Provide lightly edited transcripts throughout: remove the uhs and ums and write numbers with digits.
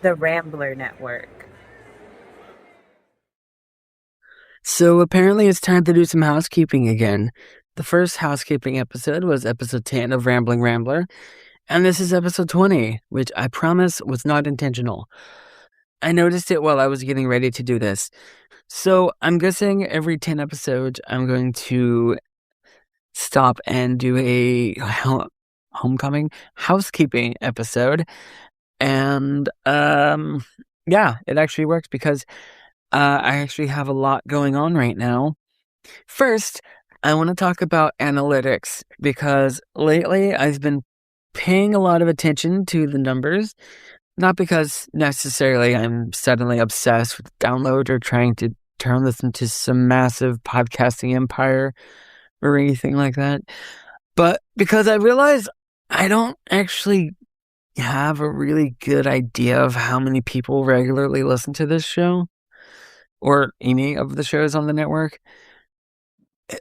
the Rambler Network. So apparently it's time to do some housekeeping again. The first housekeeping episode was episode 10 of Rambling Rambler, and this is episode 20, which I promise was not intentional. I noticed it while I was getting ready to do this. So I'm guessing every 10 episodes, I'm going to stop and do a homecoming housekeeping episode. And yeah, it actually works because I actually have a lot going on right now. First, I want to talk about analytics because lately I've been paying a lot of attention to the numbers, not because necessarily I'm suddenly obsessed with download or trying to turn this into some massive podcasting empire or anything like that, but because I realize I don't actually have a really good idea of how many people regularly listen to this show or any of the shows on the network.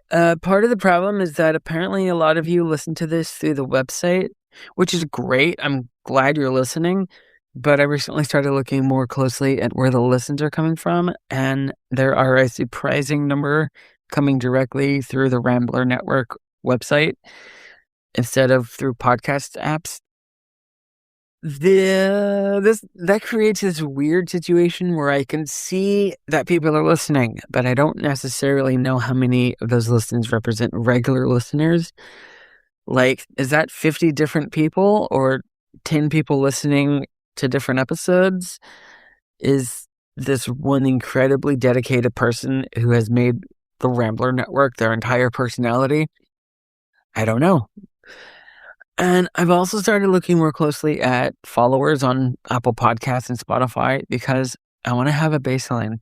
Part of the problem is that apparently a lot of you listen to this through the website, which is great. I'm glad you're listening, but I recently started looking more closely at where the listens are coming from, and there are a surprising number coming directly through the Rambler Network website instead of through podcast apps. That creates this weird situation where I can see that people are listening, but I don't necessarily know how many of those listens represent regular listeners. Like, is that 50 different people or 10 people listening to different episodes? Is this one incredibly dedicated person who has made the Rambler Network their entire personality? I don't know. And I've also started looking more closely at followers on Apple Podcasts and Spotify because I want to have a baseline.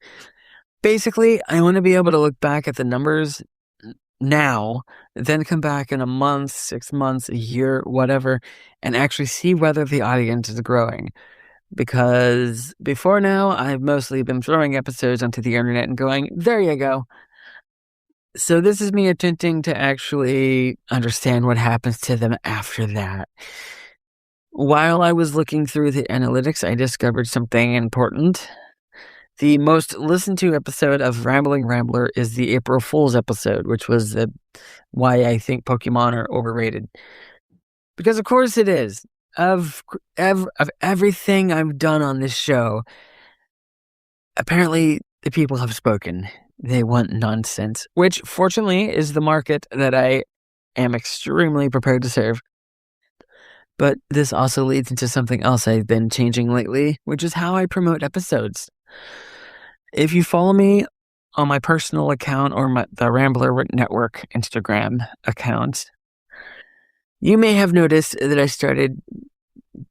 Basically, I want to be able to look back at the numbers now, then come back in a month, 6 months, a year, whatever, and actually see whether the audience is growing. Because before now, I've mostly been throwing episodes onto the internet and going, there you go. So this is me attempting to actually understand what happens to them after that. While I was looking through the analytics, I discovered something important. The most listened to episode of Rambling Rambler is the April Fool's episode, which was why I think Pokemon are overrated. Because of course it is. Of everything I've done on this show, apparently the people have spoken. They want nonsense, which fortunately is the market that I am extremely prepared to serve. But this also leads into something else I've been changing lately, which is how I promote episodes. If you follow me on my personal account or the Rambler Network Instagram account, you may have noticed that I started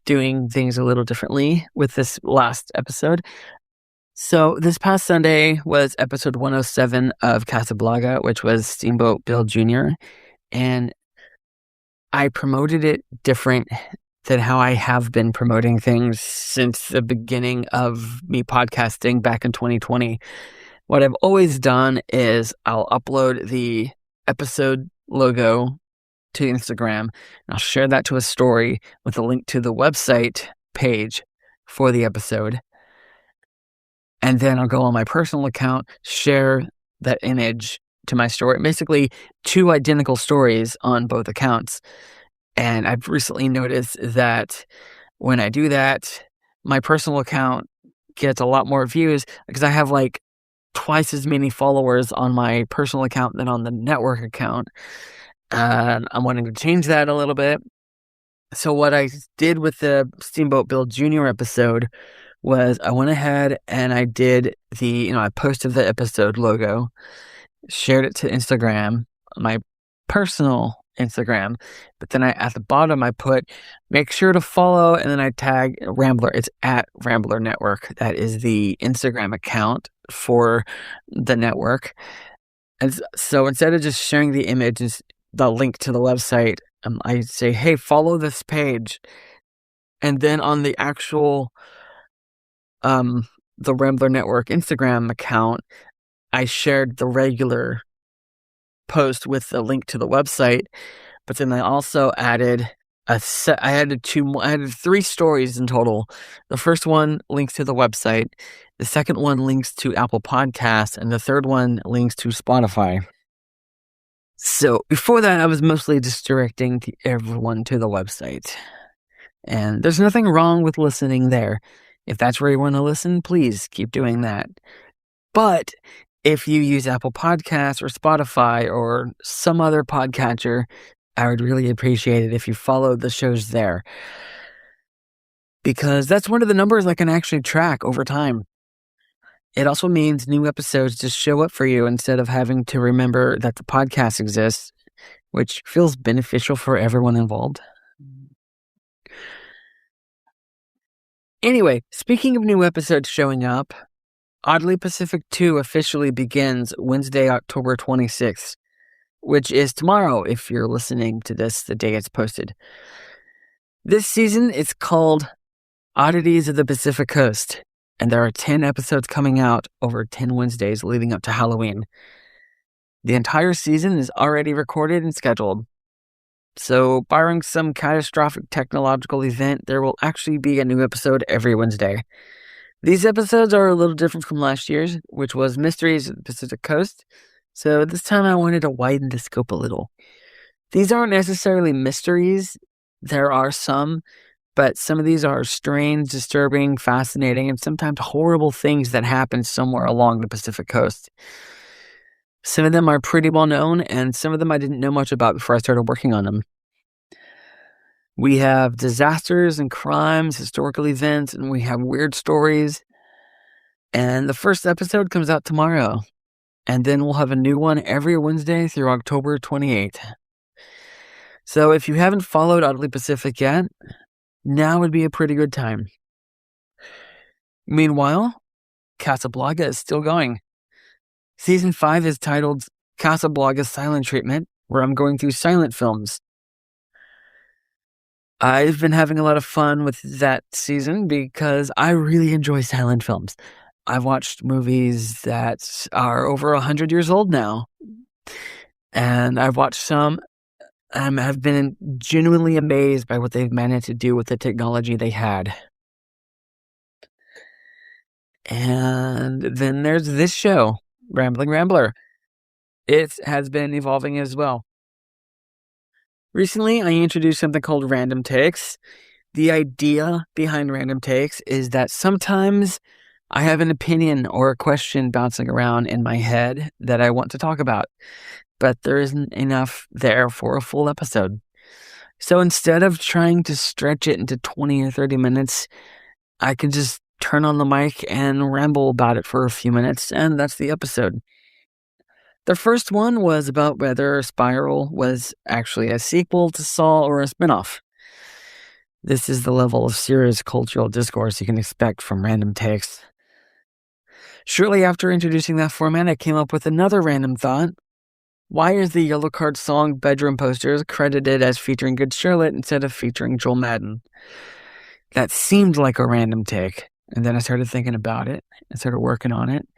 doing things a little differently with this last episode. So this past Sunday was episode 107 of Casablanca, which was Steamboat Bill Jr., and I promoted it different than how I have been promoting things since the beginning of me podcasting back in 2020. What I've always done is I'll upload the episode logo to Instagram, and I'll share that to a story with a link to the website page for the episode. And then I'll go on my personal account, share that image to my story. Basically, two identical stories on both accounts. And I've recently noticed that when I do that, my personal account gets a lot more views because I have like twice as many followers on my personal account than on the network account. And I'm wanting to change that a little bit. So what I did with the Steamboat Bill Jr. episode was I went ahead and I did I posted the episode logo, shared it to Instagram, my personal Instagram, but then at the bottom I put, make sure to follow, and then I tag Rambler. It's at Rambler Network. That is the Instagram account for the network. And so instead of just sharing the image and the link to the website, I say, hey, follow this page. And then on the actual the Rambler Network Instagram account, I shared the regular post with the link to the website, but then I also added I had I had 3 stories in total. The first one links to the website, the second one links to Apple Podcasts, and the third one links to Spotify. So before that, I was mostly just directing everyone to the website. And there's nothing wrong with listening there. If that's where you want to listen, please keep doing that. But if you use Apple Podcasts or Spotify or some other podcatcher, I would really appreciate it if you followed the shows there. Because that's one of the numbers I can actually track over time. It also means new episodes just show up for you instead of having to remember that the podcast exists, which feels beneficial for everyone involved. Anyway, speaking of new episodes showing up, Oddly Pacific 2 officially begins Wednesday, October 26th, which is tomorrow if you're listening to this the day it's posted. This season is called Oddities of the Pacific Coast, and there are 10 episodes coming out over 10 Wednesdays leading up to Halloween. The entire season is already recorded and scheduled. So, barring some catastrophic technological event, there will actually be a new episode every Wednesday. These episodes are a little different from last year's, which was Mysteries of the Pacific Coast. So this time I wanted to widen the scope a little. These aren't necessarily mysteries. There are some, but some of these are strange, disturbing, fascinating, and sometimes horrible things that happen somewhere along the Pacific Coast. Some of them are pretty well known, and some of them I didn't know much about before I started working on them. We have disasters and crimes, historical events, and we have weird stories. And the first episode comes out tomorrow. And then we'll have a new one every Wednesday through October 28th. So if you haven't followed Oddly Pacific yet, now would be a pretty good time. Meanwhile, Casablanca is still going. Season 5 is titled Casablanca Silent Treatment, where I'm going through silent films. I've been having a lot of fun with that season because I really enjoy silent films. I've watched movies that are over 100 years old now. And I've watched some and have been genuinely amazed by what they've managed to do with the technology they had. And then there's this show, Rambler. It has been evolving as well. Recently, I introduced something called Random Takes. The idea behind Random Takes is that sometimes I have an opinion or a question bouncing around in my head that I want to talk about, but there isn't enough there for a full episode. So instead of trying to stretch it into 20 or 30 minutes, I can just turn on the mic and ramble about it for a few minutes, and that's the episode. The first one was about whether Spiral was actually a sequel to Saw or a spinoff. This is the level of serious cultural discourse you can expect from Random Takes. Shortly after introducing that format, I came up with another random thought. Why is the Yellow Card song Bedroom Posters credited as featuring Good Charlotte instead of featuring Joel Madden? That seemed like a random take, and then I started thinking about it and started working on it.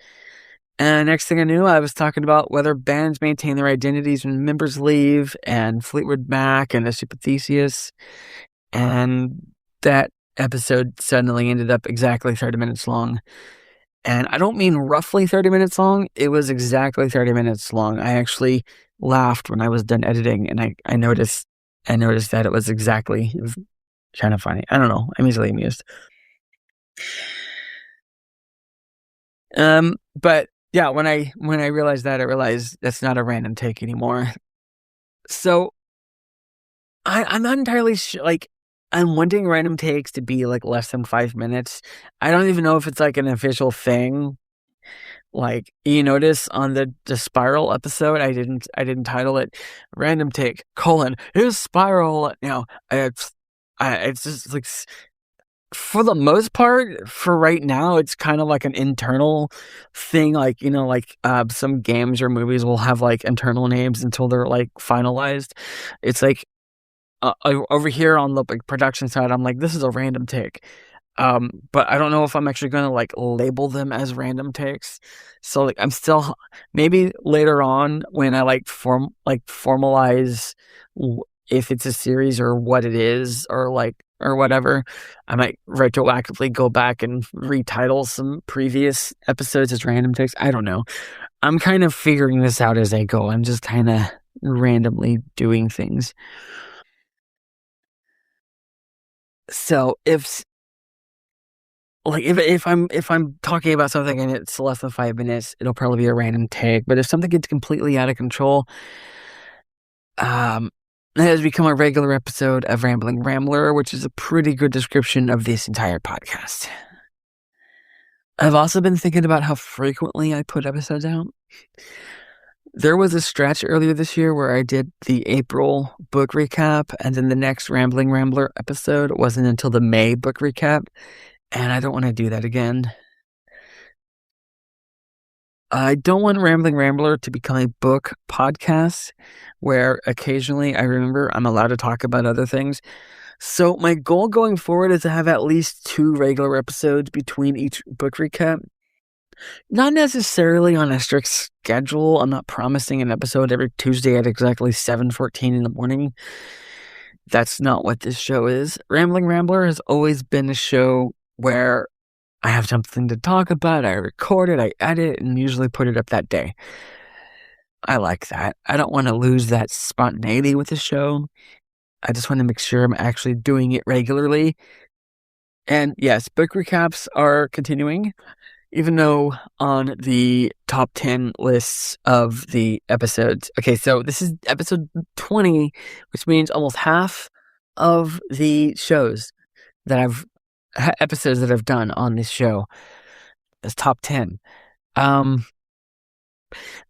And next thing I knew, I was talking about whether bands maintain their identities when members leave, and Fleetwood Mac and the Theseus. And that episode suddenly ended up exactly 30 minutes long. And I don't mean roughly 30 minutes long. It was exactly 30 minutes long. I actually laughed when I was done editing, and I noticed that it was kind of funny. I don't know. I'm easily amused. But yeah, when I realized that, I realized that's not a random take anymore. So I'm not entirely sure. Like, I'm wanting random takes to be like less than 5 minutes. I don't even know if it's like an official thing. Like, you notice on the Spiral episode, I didn't title it Random Take: is Spiral. It's just like, for the most part, for right now, it's kind of like an internal thing. Like, some games or movies will have like internal names until they're like finalized. It's like, over here on the production side, I'm like, this is a random take. But I don't know if I'm actually going to like label them as random takes. So like, I'm still, maybe later on when I formalize if it's a series or what it is or whatever. I might retroactively go back and retitle some previous episodes as random takes. I don't know. I'm kind of figuring this out as I go. I'm just kind of randomly doing things. So if I'm talking about something and it's less than 5 minutes, it'll probably be a random take. But if something gets completely out of control, it has become a regular episode of Rambling Rambler, which is a pretty good description of this entire podcast. I've also been thinking about how frequently I put episodes out. There was a stretch earlier this year where I did the April book recap, and then the next Rambling Rambler episode wasn't until the May book recap, and I don't want to do that again. I don't want Rambling Rambler to become a book podcast where occasionally I remember I'm allowed to talk about other things. So my goal going forward is to have at least 2 regular episodes between each book recap. Not necessarily on a strict schedule. I'm not promising an episode every Tuesday at exactly 7:14 in the morning. That's not what this show is. Rambling Rambler has always been a show where I have something to talk about, I record it, I edit, and usually put it up that day. I like that. I don't want to lose that spontaneity with the show. I just want to make sure I'm actually doing it regularly. And yes, book recaps are continuing, even though on the top 10 lists of the episodes. Okay, so this is episode 20, which means almost half of the episodes that I've done on this show is top 10.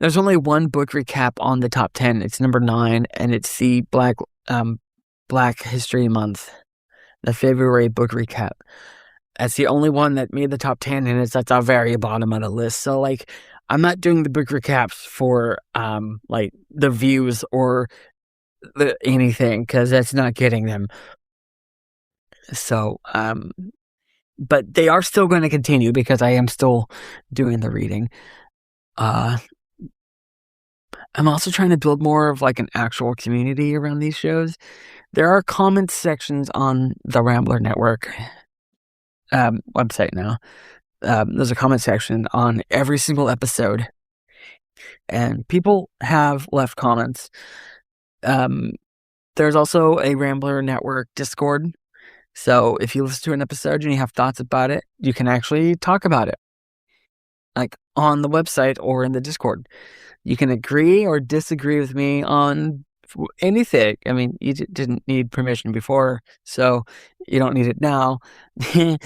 There's only one book recap on the top 10. It's number 9, and it's the Black History Month, the February book recap. That's the only one that made the top 10, and it's at the very bottom of the list. So, I'm not doing the book recaps for, the views or anything, because that's not getting them. So, but they are still going to continue because I am still doing the reading. I'm also trying to build more of an actual community around these shows. There are comment sections on the Rambler Network website now. There's a comment section on every single episode, and people have left comments. There's also a Rambler Network Discord. So if you listen to an episode and you have thoughts about it, you can actually talk about it, on the website or in the Discord. You can agree or disagree with me on anything. I mean, you didn't need permission before, so you don't need it now. You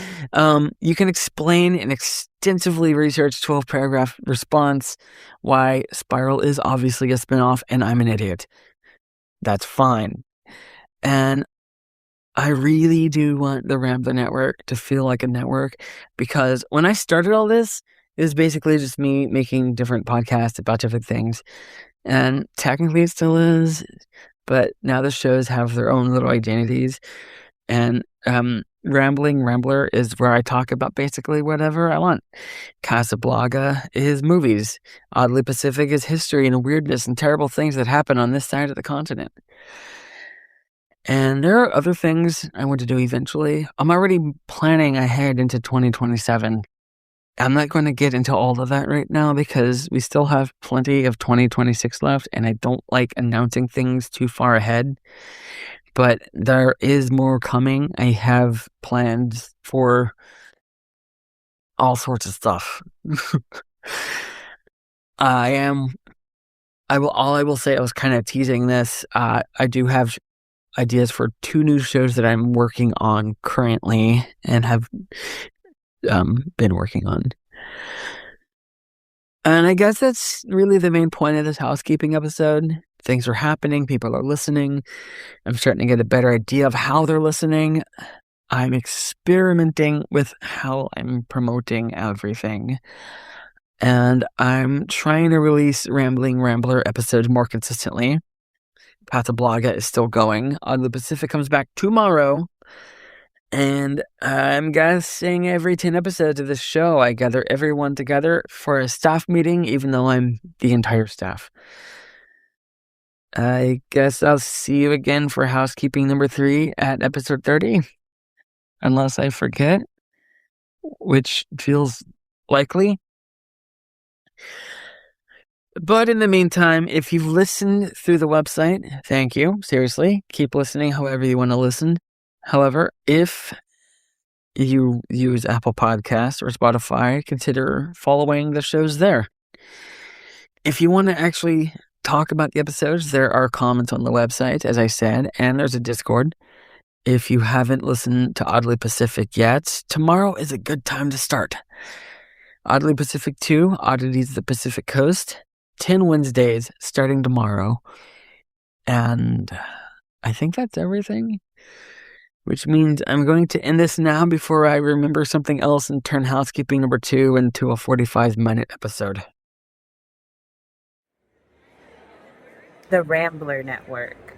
can explain an extensively researched 12-paragraph response why Spiral is obviously a spinoff and I'm an idiot. That's fine. And I really do want the Rambler Network to feel like a network, because when I started all this, it was basically just me making different podcasts about different things. And technically it still is, but now the shows have their own little identities. And Rambling Rambler is where I talk about basically whatever I want. Casablanca is movies. Oddly Pacific is history and weirdness and terrible things that happen on this side of the continent. And there are other things I want to do eventually. I'm already planning ahead into 2027. I'm not going to get into all of that right now because we still have plenty of 2026 left, and I don't like announcing things too far ahead. But there is more coming. I have plans for all sorts of stuff. I will say, I was kind of teasing this. I do have ideas for 2 new shows that I'm working on currently and have been working on. And I guess that's really the main point of this housekeeping episode. Things are happening. People are listening. I'm starting to get a better idea of how they're listening. I'm experimenting with how I'm promoting everything. And I'm trying to release Rambling Rambler episodes more consistently. Casablanca is still going. Oddly Pacific comes back tomorrow. And I'm guessing every 10 episodes of this show, I gather everyone together for a staff meeting, even though I'm the entire staff. I guess I'll see you again for housekeeping number 3 at episode 30. Unless I forget, which feels likely. But in the meantime, if you've listened through the website, thank you. Seriously, keep listening however you want to listen. However, if you use Apple Podcasts or Spotify, consider following the shows there. If you want to actually talk about the episodes, there are comments on the website, as I said, and there's a Discord. If you haven't listened to Oddly Pacific yet, tomorrow is a good time to start. Oddly Pacific 2, Oddities of the Pacific Coast, 10 Wednesdays starting tomorrow. And I think that's everything. Which means I'm going to end this now before I remember something else and turn housekeeping number 2 into a 45-minute episode. The Rambler Network.